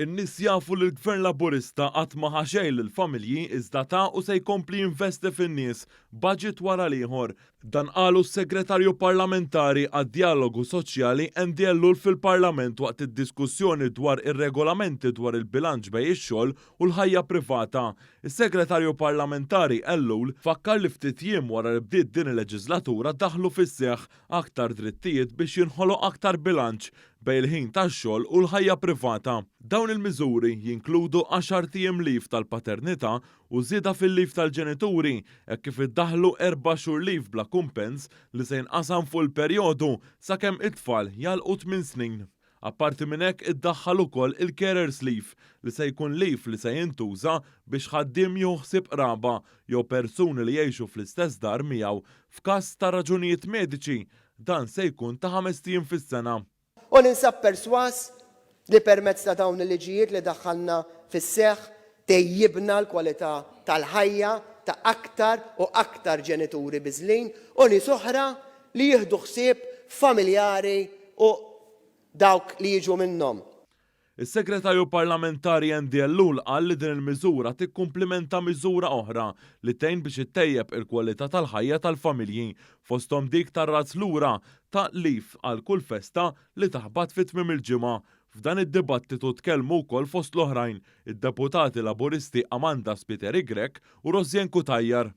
In-nies jafu li l-Gvern Laburista qatt ma ħa xejn lill-familji iżda ta' u se jkompli jinvesti fin-nies budget wara l-ieħor. Dan qalu s-Segretarju Parlamentari għad-Dialogu Soċjali Endiellul fil-Parlament waqt id-diskussjoni dwar ir-regolamenti dwar il-bilanċ bejn ix-xogħol u l-ħajja privata. Is-Segretarju Parlamentari Ellul fakkar li ftit jiem wara li bdiet din il-leġislatura daħlu fis-seħħ aktar drittijiet biex jinħoloq aktar bilanċ bejn il-ħin tax-xogħol u l-ħajja privata. Dawn il-miżuri jinkludu 10 tiem leave tal-paternità u żieda fil-leave tal-ġenituri, hekk kif iddaħħlu 4 xhur leave bla kumpens li se jinqasam fuq il-perjodu sakemm it-tfal jalqu 8 snin. Apparti minn hekk iddaħħal ukoll il-carers leave li se jkun leave li se jintuża biex ħaddiem joħsib qraba jew persuni li jgħixu fl-istess dar miegħu f'każ ta' raġunijiet mediċi. Dan se jkun ta' 5 tiem fis-sena. U ninsab perswas li permezz ta' dawn il-liġijiet li daħħalna fis-seħħ tejjibna l-kwalità tal-ħajja ta' aktar u aktar ġenituri biżlin u nies oħra li jieħdu ħsieb familjari u dawk li jiġu minnhom. Is-Segretarju Parlamentari Endiellul qal li din il-miżura tikkumplimenta miżura oħra li tgħin biex ittejjeb il-kwalità tal-ħajja tal-familji fosthom dik tar-razz lura ta' leave għal kull festa li taħbad fi tmiem il-ġimgħa. F'dan id-dibattitu tkellmu wkoll fost l-oħrajn id-deputati Laburisti Amanda Spiteri Grek u Rossien Kutajjar.